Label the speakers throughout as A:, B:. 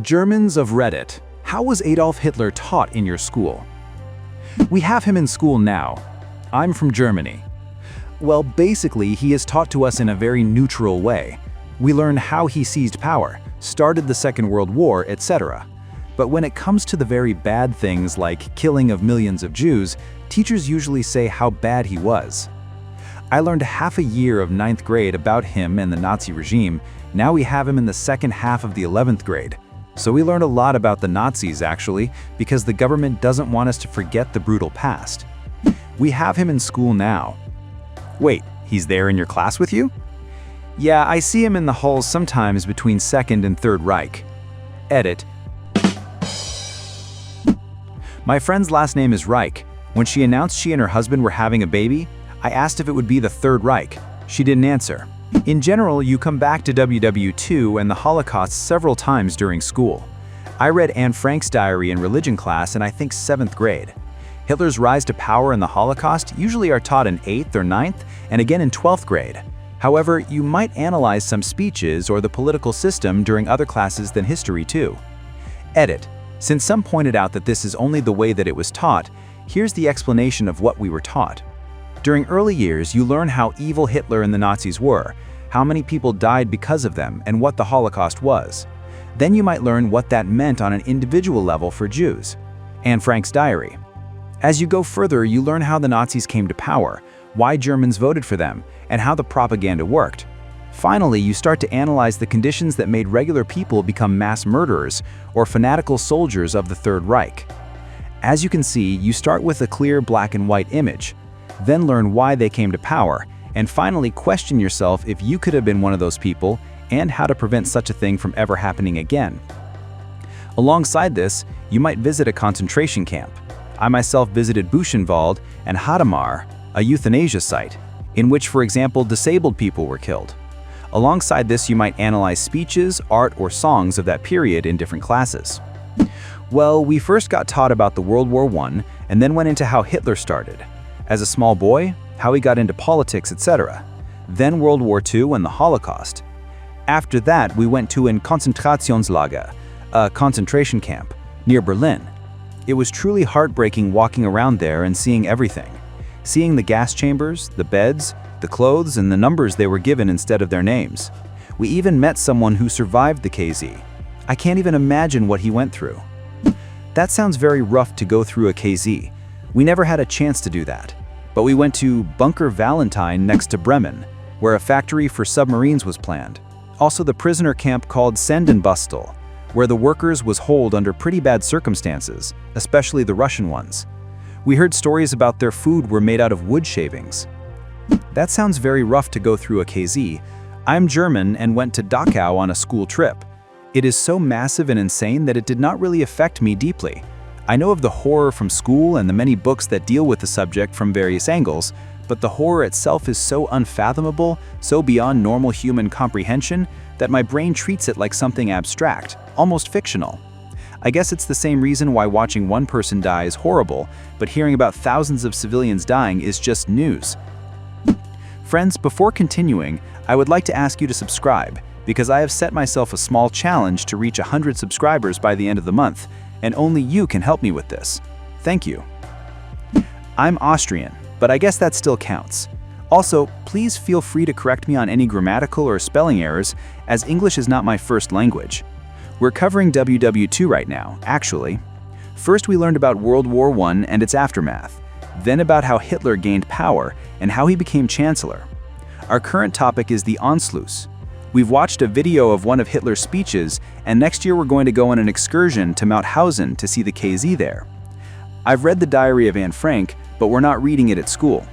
A: Germans of Reddit. How was Adolf Hitler taught in your school? We have him in school now. I'm from Germany. Well, basically, he is taught to us in a very neutral way. We learn how he seized power, started the Second World War, etc. But when it comes to the very bad things like killing of millions of Jews, teachers usually say how bad he was. I learned half a year of 9th grade about him and the Nazi regime. Now we have him in the second half of the 11th grade. So we learned a lot about the Nazis, actually, because the government doesn't want us to forget the brutal past. We have him in school now. Wait, he's there in your class with you? Yeah, I see him in the halls sometimes between Second and Third Reich. Edit. My friend's last name is Reich. When she announced she and her husband were having a baby, I asked if it would be the Third Reich. She didn't answer. In general, you come back to wwii and the Holocaust several times during school. I read Anne Frank's diary in religion class in I think 7th grade. Hitler's rise to power and the Holocaust usually are taught in 8th or 9th and again in 12th grade. However, you might analyze some speeches or the political system during other classes than history too. Edit. Since some pointed out that this is only the way that it was taught, here's the explanation of what we were taught. During early years, you learn how evil Hitler and the Nazis were, how many people died because of them, and what the Holocaust was. Then you might learn what that meant on an individual level for Jews. Anne Frank's diary. As you go further, you learn how the Nazis came to power, why Germans voted for them, and how the propaganda worked. Finally, you start to analyze the conditions that made regular people become mass murderers or fanatical soldiers of the Third Reich. As you can see, you start with a clear black and white image, then learn why they came to power, and finally question yourself if you could have been one of those people and how to prevent such a thing from ever happening again. Alongside this, you might visit a concentration camp. I myself visited Buchenwald and Hadamar, a euthanasia site, in which, for example, disabled people were killed. Alongside this, you might analyze speeches, art, or songs of that period in different classes. Well, we first got taught about the World War I and then went into how Hitler started. As a small boy, how he got into politics, etc. Then World War II and the Holocaust. After that, we went to an Konzentrationslager, a concentration camp, near Berlin. It was truly heartbreaking walking around there and seeing everything. Seeing the gas chambers, the beds, the clothes, and the numbers they were given instead of their names. We even met someone who survived the KZ. I can't even imagine what he went through. That sounds very rough to go through a KZ. We never had a chance to do that, but we went to Bunker Valentine next to Bremen, where a factory for submarines was planned. Also the prisoner camp called Sandenbustel, where the workers was holed under pretty bad circumstances, especially the Russian ones. We heard stories about their food were made out of wood shavings. That sounds very rough to go through a KZ. I'm German and went to Dachau on a school trip. It is so massive and insane that it did not really affect me deeply. I know of the horror from school and the many books that deal with the subject from various angles, but the horror itself is so unfathomable, so beyond normal human comprehension, that my brain treats it like something abstract, almost fictional. I guess it's the same reason why watching one person die is horrible, but hearing about thousands of civilians dying is just news. Friends, before continuing, I would like to ask you to subscribe, because I have set myself a small challenge to reach 100 subscribers by the end of the month, and only you can help me with this. Thank you. I'm Austrian, but I guess that still counts. Also, please feel free to correct me on any grammatical or spelling errors, as English is not my first language. We're covering wwii right now, actually. First, we learned about World War I and its aftermath, then about how Hitler gained power and how he became chancellor. Our current topic is the Anschluss. We've watched a video of one of Hitler's speeches, and next year we're going to go on an excursion to Mauthausen to see the KZ there. I've read the diary of Anne Frank, but we're not reading it at school.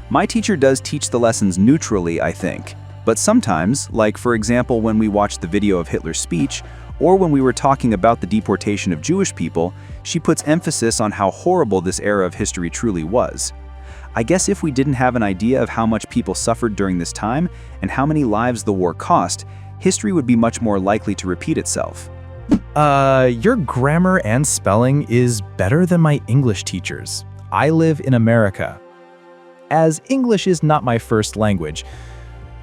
A: My teacher does teach the lessons neutrally, I think, but sometimes, like for example when we watched the video of Hitler's speech, or when we were talking about the deportation of Jewish people, she puts emphasis on how horrible this era of history truly was. I guess if we didn't have an idea of how much people suffered during this time and how many lives the war cost, history would be much more likely to repeat itself.
B: Your grammar and spelling is better than my English teachers. I live in America. As English is not my first language,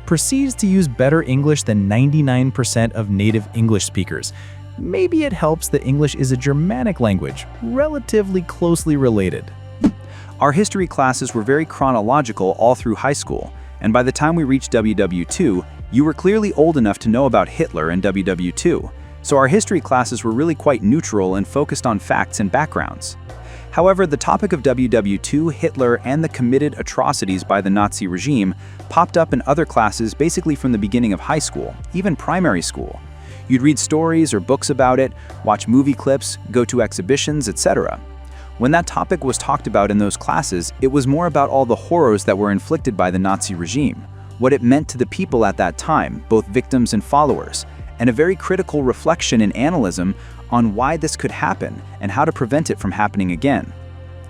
B: proceeds to use better English than 99% of native English speakers. Maybe it helps that English is a Germanic language, relatively closely related.
A: Our history classes were very chronological all through high school, and by the time we reached WW2, you were clearly old enough to know about Hitler and WW2, so our history classes were really quite neutral and focused on facts and backgrounds. However, the topic of WW2, Hitler, and the committed atrocities by the Nazi regime popped up in other classes basically from the beginning of high school, even primary school. You'd read stories or books about it, watch movie clips, go to exhibitions, etc. When that topic was talked about in those classes, it was more about all the horrors that were inflicted by the Nazi regime, what it meant to the people at that time, both victims and followers, and a very critical reflection and analysis on why this could happen and how to prevent it from happening again.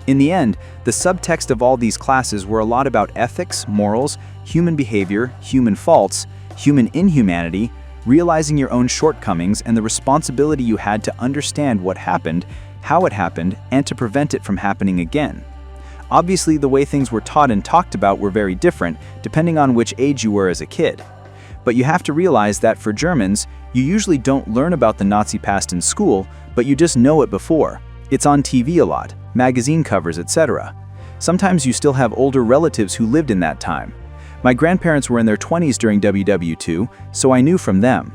A: In the end, the subtext of all these classes were a lot about ethics, morals, human behavior, human faults, human inhumanity, realizing your own shortcomings, and the responsibility you had to understand what happened, how it happened, and to prevent it from happening again. Obviously, the way things were taught and talked about were very different depending on which age you were as a kid. But you have to realize that for Germans, you usually don't learn about the Nazi past in school, but you just know it before. It's on TV a lot, magazine covers, etc. Sometimes you still have older relatives who lived in that time. My grandparents were in their 20s during WW2, so I knew from them.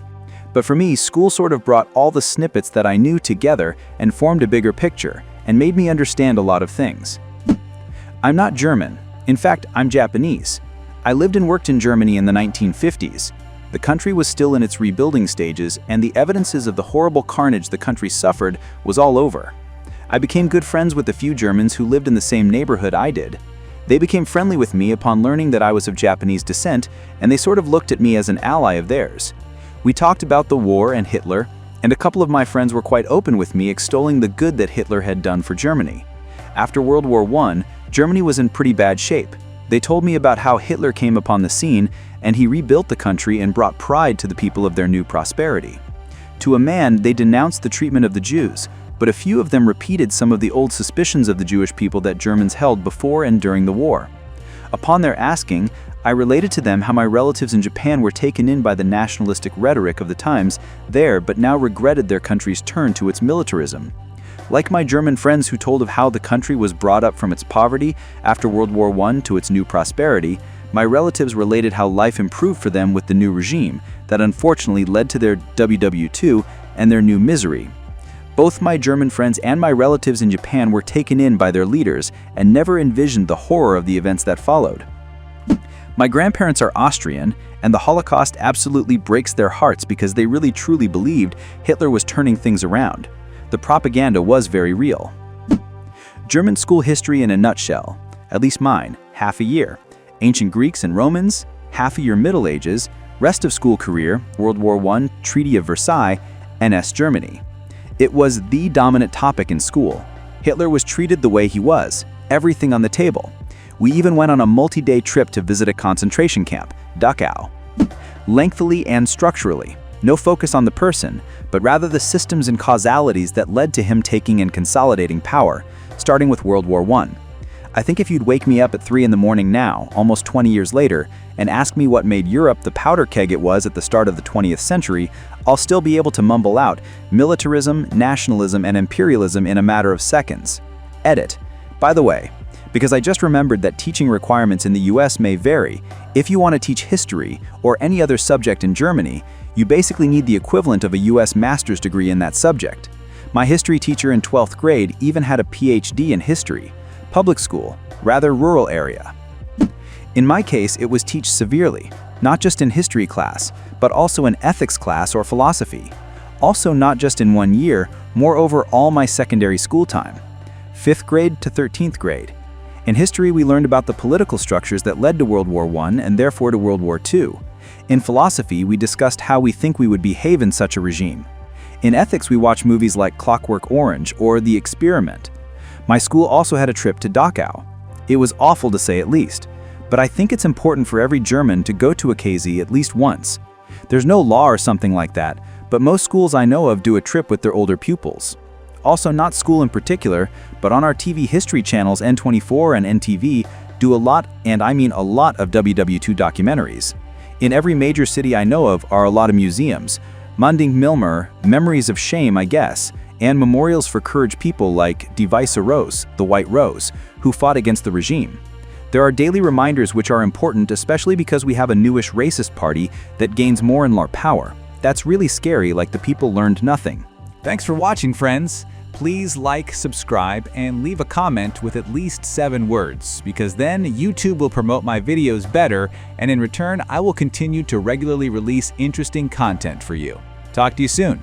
A: But for me, school sort of brought all the snippets that I knew together and formed a bigger picture, and made me understand a lot of things. I'm not German. In fact, I'm Japanese. I lived and worked in Germany in the 1950s. The country was still in its rebuilding stages, and the evidences of the horrible carnage the country suffered was all over. I became good friends with a few Germans who lived in the same neighborhood I did. They became friendly with me upon learning that I was of Japanese descent, and they sort of looked at me as an ally of theirs. We talked about the war and Hitler, and a couple of my friends were quite open with me, extolling the good that Hitler had done for Germany. After World War I, Germany was in pretty bad shape. They told me about how Hitler came upon the scene, and he rebuilt the country and brought pride to the people of their new prosperity. To a man, they denounced the treatment of the Jews, but a few of them repeated some of the old suspicions of the Jewish people that Germans held before and during the war. Upon their asking, I related to them how my relatives in Japan were taken in by the nationalistic rhetoric of the times there, but now regretted their country's turn to its militarism. Like my German friends who told of how the country was brought up from its poverty after World War I to its new prosperity, my relatives related how life improved for them with the new regime that unfortunately led to their WW2 and their new misery. Both my German friends and my relatives in Japan were taken in by their leaders and never envisioned the horror of the events that followed. My grandparents are Austrian, and the Holocaust absolutely breaks their hearts because they really truly believed Hitler was turning things around. The propaganda was very real. German school history in a nutshell, at least mine, half a year. Ancient Greeks and Romans, half of your Middle Ages, rest of school career, World War I, Treaty of Versailles, NS Germany. It was the dominant topic in school. Hitler was treated the way he was, everything on the table. We even went on a multi-day trip to visit a concentration camp, Dachau. Lengthily and structurally, no focus on the person, but rather the systems and causalities that led to him taking and consolidating power, starting with World War I. I think if you'd wake me up at 3 in the morning now, almost 20 years later, and ask me what made Europe the powder keg it was at the start of the 20th century, I'll still be able to mumble out militarism, nationalism, and imperialism in a matter of seconds. Edit. By the way, because I just remembered that teaching requirements in the US may vary, if you want to teach history or any other subject in Germany, you basically need the equivalent of a US master's degree in that subject. My history teacher in 12th grade even had a PhD in history. Public school, rather rural area. In my case, it was teach severely, not just in history class, but also in ethics class or philosophy. Also not just in 1 year, moreover all my secondary school time. 5th grade to 13th grade. In history, we learned about the political structures that led to World War I and therefore to World War II. In philosophy, we discussed how we think we would behave in such a regime. In ethics, we watched movies like Clockwork Orange or The Experiment. My school also had a trip to Dachau. It was awful to say at least, but I think it's important for every German to go to a KZ at least once. There's no law or something like that, but most schools I know of do a trip with their older pupils. Also, not school in particular, but on our TV history channels N24 and NTV do a lot, and I mean a lot, of WW2 documentaries. In every major city I know of are a lot of museums, Manding Milmer, Memories of Shame, I guess, and memorials for courage people like Die Weiße Rose, the White Rose, who fought against the regime. There are daily reminders which are important, especially because we have a newish racist party that gains more and more power. That's really scary, like the people learned nothing.
C: Thanks for watching, friends. Please like, subscribe, and leave a comment with at least 7 words, because then YouTube will promote my videos better, and in return, I will continue to regularly release interesting content for you. Talk to you soon.